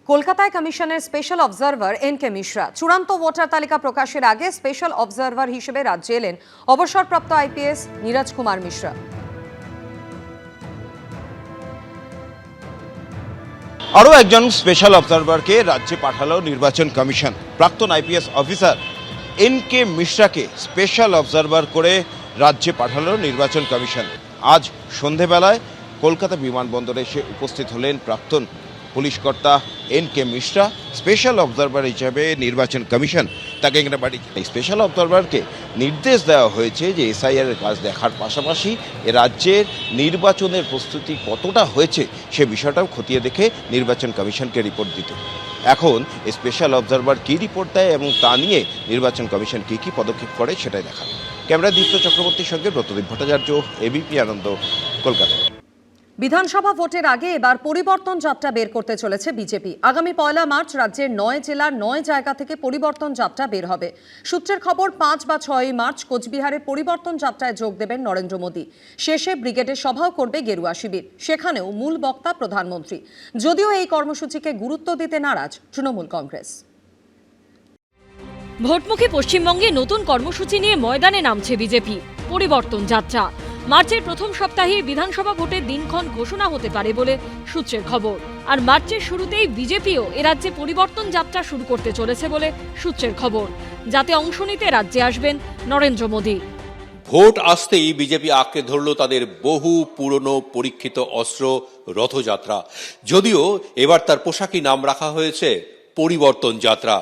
কলকাতায় কমিশনের special observer NK Mishra চূড়ান্ত ভোটার তালিকা প্রকাশের আগে স্পেশাল অবজারভার হিসেবে রাজ্যে এলেন অবসরপ্রাপ্ত আইপিএস নীরজ কুমার মিশ্রা। আরও একজন স্পেশাল অবজারভারকে রাজ্যে পাঠালো নির্বাচন কমিশন। প্রাক্তন আইপিএস অফিসার এন.কে মিশ্রাকে স্পেশাল অবজারভার করে রাজ্যে পাঠালো নির্বাচন কমিশন। আজ সন্ধেবেলায় কলকাতা বিমানবন্দরে এসে উপস্থিত হলেন প্রাক্তন পুলিশ কর্তা এন.কে মিশ্রা। স্পেশাল অবজারভার হিসেবে নির্বাচন কমিশন তাকে এখানে পাঠিয়েছে। এই স্পেশাল অবজারভারকে নির্দেশ দেওয়া হয়েছে যে এসআইআর এর কাজ দেখার পাশাপাশি এ রাজ্যের নির্বাচনের প্রস্তুতি কতটা হয়েছে সে বিষয়টাও খতিয়ে দেখে নির্বাচন কমিশনকে রিপোর্ট দিতে। এখন এই স্পেশাল অবজারভার কী রিপোর্ট দেয় এবং তা নিয়ে নির্বাচন কমিশন কী কী পদক্ষেপ করে সেটাই দেখাবে। ক্যামেরা দীপ্ত চক্রবর্তীর সঙ্গে ব্রতদীপ ভট্টাচার্য, এবিপি আনন্দ, কলকাতা। বিধানসভা ভোটের আগে এবার পরিবর্তন যাত্রা বের করতে চলেছে বিজেপি। আগামী 1 মার্চ রাজ্যের 9 জেলার 9 জায়গা থেকে পরিবর্তন যাত্রা বের হবে। সূত্রের খবর 5 বা 6 মার্চ কোচবিহারের পরিবর্তন যাত্রায় যোগ দেবেন নরেন্দ্র মোদী। শেষে ব্রিগেডে সভাও করবে গেরুয়া শিবির। সেখানেও মূল বক্তা প্রধানমন্ত্রী। যদিও এই কর্মসূচিকে গুরুত্ব দিতে নারাজ তৃণমূল কংগ্রেস। ভোটমুখী পশ্চিমবঙ্গে নতুন কর্মসূচি নিয়ে ময়দানে নামছে বিজেপি। পরিবর্তন যাত্রা। মার্চের প্রথম সপ্তাহে বিধানসভা ভোটের দিনক্ষণ ঘোষণা হতে পারে বলে সূত্রের খবর। আর মার্চের শুরুতেই বিজেপিও এরাজ্যে পরিবর্তন যাত্রা শুরু করতে চলেছে বলে সূত্রের খবর, যাতে অংশ নিতে রাজ্যে আসবেন নরেন্দ্র মোদী। ভোট আসতেই বিজেপি আঁকড়ে ধরল তাদের বহু পুরনো পরীক্ষিত অস্ত্র রথযাত্রা। যদিও এবার তার পোশাকি নাম রাখা হয়েছে পরিবর্তন যাত্রা।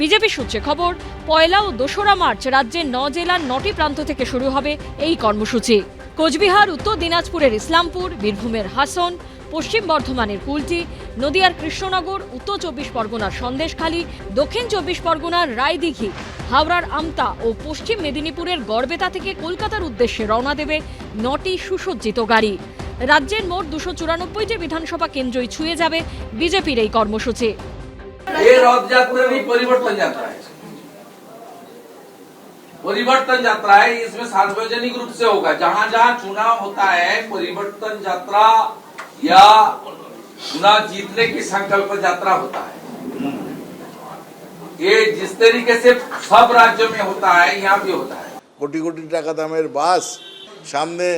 বিজেপি সূত্রে খবর, 1 ও 2 মার্চ রাজ্যের 9 জেলার 9টি প্রান্ত থেকে শুরু হবে এই কর্মসূচি। কোচবিহার, উত্তর দিনাজপুরের ইসলামপুর, বীরভূমের হাসন, পশ্চিম বর্ধমানের কুলটি, নদিয়ার কৃষ্ণনগর, উত্তর 24 পরগনার সন্দেশখালী, দক্ষিণ 24 পরগনার রায়দিঘি, হাওড়ার আমতা ও পশ্চিম মেদিনীপুরের গড়বেতা থেকে কলকাতার উদ্দেশ্যে রওনা দেবে 9টি সুসজ্জিত গাড়ি। রাজ্যের মোট 294টি বিধানসভা কেন্দ্রই ছুঁয়ে যাবে বিজেপির এই কর্মসূচি। ये रथ यात्रा नहीं, परिवर्तन यात्रा है। परिवर्तन यात्रा है, इसमें सार्वजनिक रूप से होगा। जहां जहां चुनाव होता है, परिवर्तन यात्रा या चुनाव जीतने की संकल्प यात्रा होता है। ये जिस तरीके से सब राज्यों में होता है, यहाँ भी होता है। কোটি কোটি টাকা দামের বাস, সামনে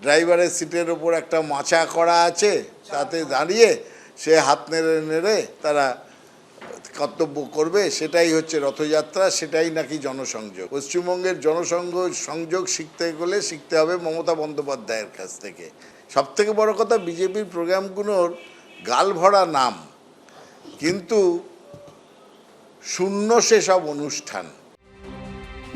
ড্রাইভারের সিটের উপর একটা মাচা করা আছে, তাতে দাঁড়িয়ে সে হাত নেড়ে নেড়ে তারা কর্তব্য করবে। সেটাই হচ্ছে রথযাত্রা, সেটাই নাকি জনসংযোগ। পশ্চিমবঙ্গের জনসংযোগ শিখতে গেলে শিখতে হবে মমতা বন্দ্যোপাধ্যায়ের কাছ থেকে। সবথেকে বড় কথা, বিজেপির প্রোগ্রামগুলোর গাল ভরা নাম, কিন্তু শূন্য সেসব অনুষ্ঠান।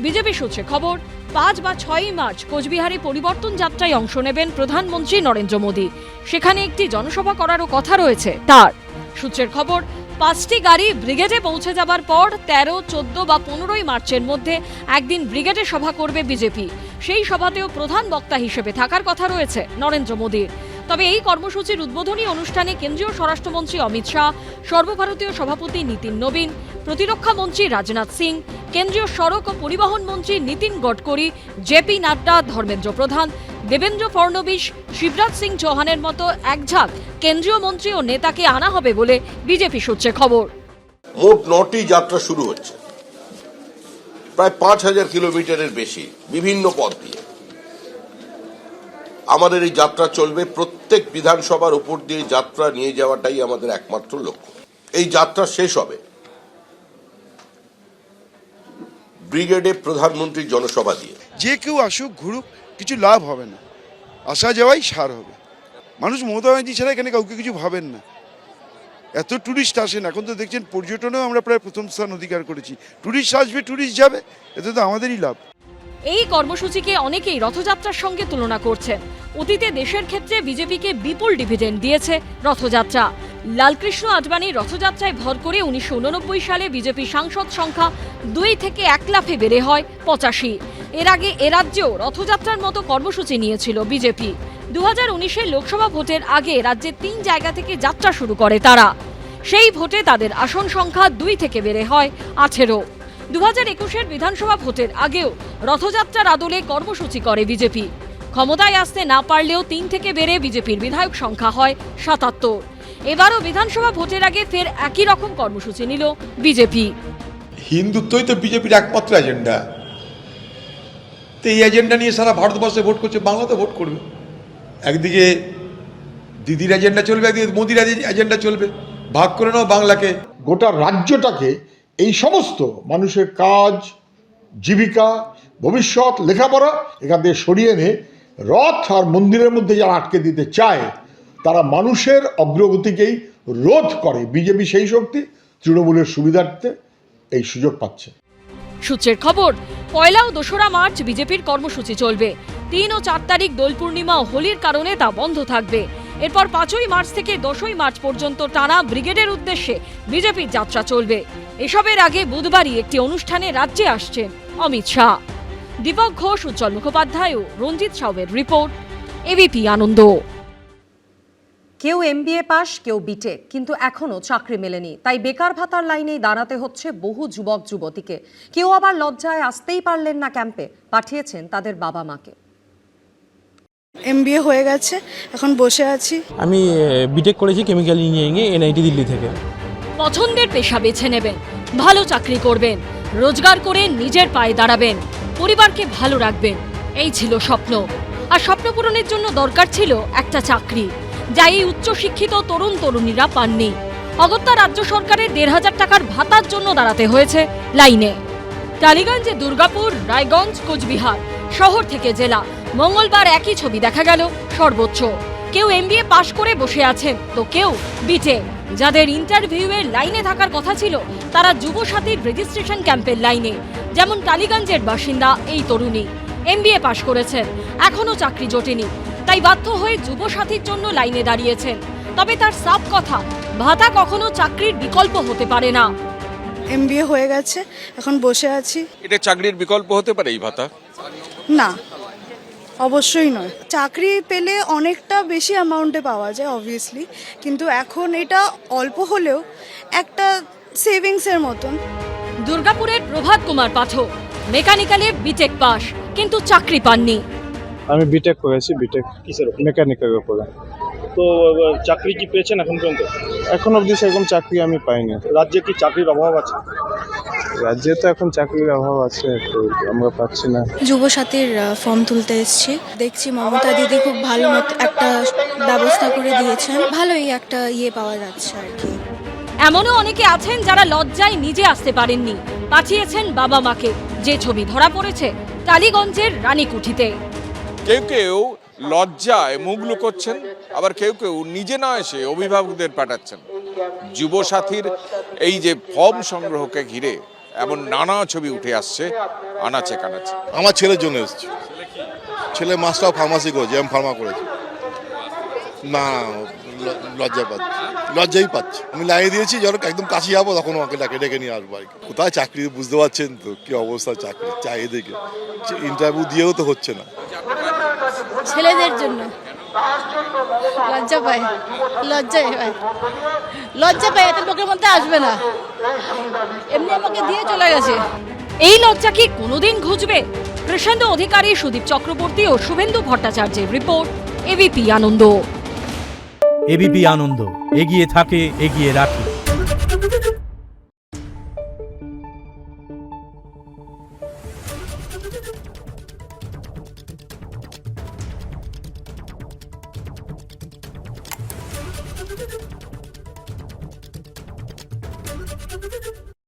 বিজেপি সূত্রে খবর, 5 বা 6 মার্চ কোচবিহারে পরিবর্তন যাত্রায় অংশ নেবেন প্রধানমন্ত্রী নরেন্দ্র মোদী। সেখানে একটি জনসভা করারও কথা রয়েছে তার। সূত্রের খবর, 5টি গাড়ি ব্রিগেডে পৌঁছে যাবার পর 13, 14 বা 15 মার্চের মধ্যে একদিন ব্রিগেডে সভা করবে বিজেপি। সেই সভাতেও প্রধান বক্তা হিসেবে থাকার কথা রয়েছে নরেন্দ্র মোদীর। তবে এই কর্মসূচির উদ্বোধনী অনুষ্ঠানে কেন্দ্রীয় স্বরাষ্ট্রমন্ত্রী অমিত শাহ, সর্বভারতীয় সভাপতি নীতিন নবীন, প্রতিরক্ষা মন্ত্রী রাজনাথ সিং, কেন্দ্রীয় সড়ক ও পরিবহন মন্ত্রী নীতিন গডকরি, জেপি নাড্ডা, ধর্মেন্দ্র প্রধান, দেবেন্দ্র ফড়নবিশ, শিবরাজ সিং চৌহানের মতো একঝাঁক কেন্দ্রীয় মন্ত্রী ও নেতাকে আনা হবে বলে বিজেপি সূত্রে খবর। মোট 9টি যাত্রা শুরু হচ্ছে, প্রায় 5000 কিলোমিটারের বেশি, বিভিন্ন পথ দিয়ে। আমাদের এই যাত্রা চলবে, প্রত্যেক বিধানসভার উপর দিয়ে যাত্রা নিয়ে যাওয়াটাই আমাদের একমাত্র লক্ষ্য। এই যাত্রা শেষ হবে ব্রিগেডে প্রধানমন্ত্রীর জনসভা দিয়ে। যে কেউ আসুক ঘুরুক, কিছু লাভ হবে না, আসা যাওয়াই সার হবে। মানুষ মমতা ব্যানার্জি ছাড়া এখানে কাউকে কিছু ভাবেন না। এত ট্যুরিস্ট আসেন, এখন তো দেখছেন পর্যটনেও আমরা প্রায় প্রথম স্থান অধিকার করেছি। ট্যুরিস্ট আসবে, ট্যুরিস্ট যাবে, এতে তো আমাদেরই লাভ। এই কর্মসূচিকে অনেকেই রথযাত্রার সঙ্গে তুলনা করছেন। অতীতে দেশের ক্ষেত্রে বিজেপিকে বিপুল ডিভিডেন্ড দিয়েছে রথযাত্রা। লালকৃষ্ণ আডবাণীর রথযাত্রায় ভর করে 1989 সালে বিজেপি সাংসদ সংখ্যা 2 থেকে 1 লাফে বেড়ে হয় 85। এর আগে এরাজ্যেও রথযাত্রার মতো কর্মসূচি নিয়েছিল বিজেপি। 2019-এর লোকসভা ভোটের আগে রাজ্যের 3 জায়গা থেকে যাত্রা শুরু করে তারা। সেই ভোটে তাদের আসন সংখ্যা 2 থেকে বেড়ে হয় 18। 2021-এর বিধানসভা ভোটের আগেও রথযাত্রার আদলে কর্মসূচি করে বিজেপি। ক্ষমতায় আসতে না পারলেও 3 থেকে বেড়ে বিজেপির বিধায়ক সংখ্যা হয় 77। এবারও বিধানসভা ভোটের আগে ফের একই রকম কর্মসূচি নিল বিজেপি। হিন্দুত্বই তো বিজেপির একমাত্র এজেন্ডা। তো এই এজেন্ডা নিয়ে সারা ভারতবর্ষে ভোট করছে, বাংলাতে ভোট করবে। একদিকে দিদির এজেন্ডা চলবে, একদিকে মোদির এজেন্ডা চলবে। ভাগ করে নাও বাংলাকে। গোটা রাজ্যটাকে এই সমস্ত মানুষের কাজ, জীবিকা, ভবিষ্যৎ, লেখাপড়া এখান থেকে সরিয়ে এনে রথ আর মন্দিরের মধ্যে যারা আটকে দিতে চায় তারা মানুষের অগ্রগতিকেই রোধ করে। বিজেপি সেই শক্তি তৃণমূলের সুবিধার্থে এই সুযোগ পাচ্ছে। সূত্রের খবর, 1 ও 2 মার্চ বিজেপির কর্মসূচি চলবে। 3 ও 4 তারিখ দোল পূর্ণিমা ও হোলির কারণে তা বন্ধ থাকবে। এরপর 5 মার্চ থেকে 10 মার্চ পর্যন্ত টানা ব্রিগেডের উদ্দেশ্যে বিজেপির যাত্রা চলবে। এসবের আগে বুধবারই একটি অনুষ্ঠানে রাজ্যে আসছেন অমিত শাহ। দীপক ঘোষ, উজ্জ্বল মুখোপাধ্যায় ও রঞ্জিত সাউয়ের রিপোর্ট, এবিপি আনন্দ। কেউ এমবিএ পাস, কেউ বিটেক, কিন্তু এখনো চাকরি মেলেনি। তাই বেকার ভাতার লাইনেই দাঁড়াতে হচ্ছে বহু যুবক যুবতীকে। কেউ আবার লজ্জায় আসতেই পারলেন না ক্যাম্পে, পাঠিয়েছেন তাদের বাবা মাকে। এমবিএ হয়ে গেছে, এখন বসে আছি। আমি বিটেক করেছি কেমিক্যাল ইঞ্জিনিয়ারিংয়ে, এনআইটি দিল্লি থেকে। পছন্দের পেশা বেছে নেবেন, ভালো চাকরি করবেন, রোজগার করে নিজের পায়ে দাঁড়াবেন, পরিবারকে ভালো রাখবেন, এই ছিল স্বপ্ন। আর স্বপ্ন পূরণের জন্য দরকার ছিল একটা চাকরি, যা এই উচ্চশিক্ষিত তরুণ তরুণীরা পাননি। অগত্যা রাজ্য সরকারের 1,500 টাকার ভাতার জন্য দাঁড়াতে হয়েছে লাইনে। টালিগঞ্জে দুর্গাপুর, রায়গঞ্জ, কোচবিহার, শহর থেকে জেলা, মঙ্গলবার একই ছবি দেখা গেল সর্বোচ্চ। কেউ এমবিএ পাশ করে বসে আছেন, তো কেউ বিটেক। যাদের ইন্টারভিউয়ের লাইনে থাকার কথা ছিল তারা যুবসাথীর রেজিস্ট্রেশন ক্যাম্পের লাইনে। যেমন টালিগঞ্জের বাসিন্দা এই তরুণী এমবিএ পাশ করেছেন, এখনো চাকরি জোটেনি, তাই বাধ্য হয়ে যুবসাথীর জন্য লাইনে দাঁড়িয়েছেন। তবে তার সাফ কথা, ভাতা কখনো চাকরির বিকল্প হতে পারে না। এমবিএ হয়ে গেছে, এখন বসে আছি। এটা চাকরির বিকল্প হতে পারে এই ভাতা? না, অবশ্যই নয়। চাকরি পেলে অনেকটা বেশি অ্যামাউন্টে পাওয়া যায় অবভিয়াসলি, কিন্তু এখন এটা অল্প হলেও একটা সেভিংসের মতন। দুর্গাপুরের প্রভাত কুমার পাঠক মেকানিক্যালে বিটেক পাস, কিন্তু চাকরি পাননি। আমি বিটেক করেছি, বিটেক কিসের মেকানিক্যালের উপরে। তো চাকরি কি পেয়েছেন এখন পর্যন্ত? এখন অবধি সেরকম চাকরি আমি পাইনি। রাজ্যে কি চাকরির অভাব আছে? রাজ্যে তো এখন চাকরির অভাব আছে, তো আমরা পাচ্ছি না। যুবসাথীর ফর্ম তুলতে এসেছি, দেখছি মমতা দিদি খুব ভালো মতো একটা ব্যবস্থা করে দিয়েছেন, ভালোই একটা পাওয়া যাচ্ছে আর কি। এমনও অনেকে আছেন যারা লজ্জায় নিজে আসতে পারেননি, পাঠিয়েছেন বাবা মাকে। যে ছবি ধরা পড়েছে টালিগঞ্জের রানীকুঠিতে। কেউ কেউ লজ্জায় মুখ লুকোচ্ছেন, আবার কেউ কেউ নিজে না এসে অভিভাবকদের পাঠাচ্ছেন। যুবসাথীর এই যে ফর্ম সংগ্রহকে ঘিরে এমন নানা ছবি উঠে আসছে আনাচে কানাচে। আমার ছেলের জন্য এসেছি। ছেলে মাস্টার অফ ফার্মাসি করেছে, ফার্মা করেছে। না, লজ্জাই পাচ্ছি। আমি লাইনে দিয়েছি, যখন একদম কাছে যাবো তখন আমাকে ডেকে নিয়ে আসবো আর কি। কোথায় চাকরি বুঝতে পারছেন তো কি অবস্থা, চাকরি চাই দেখে ইন্টারভিউ দিয়েও তো হচ্ছে না। ছেলেদের জন্য লজ্জা পায়, লজ্জা পায়, এত লোকের মধ্যে আসবে না, এমনি আমাকে দিয়ে চলে গেছে। এই লজ্জা কি কোনোদিন ঘুচবে? কৃষ্ণেন্দু অধিকারী, সুদীপ চক্রবর্তী ও শুভেন্দু ভট্টাচার্যের রিপোর্ট, এবিপি আনন্দ। এবিপি আনন্দ, এগিয়ে থাকে, এগিয়ে রাখে।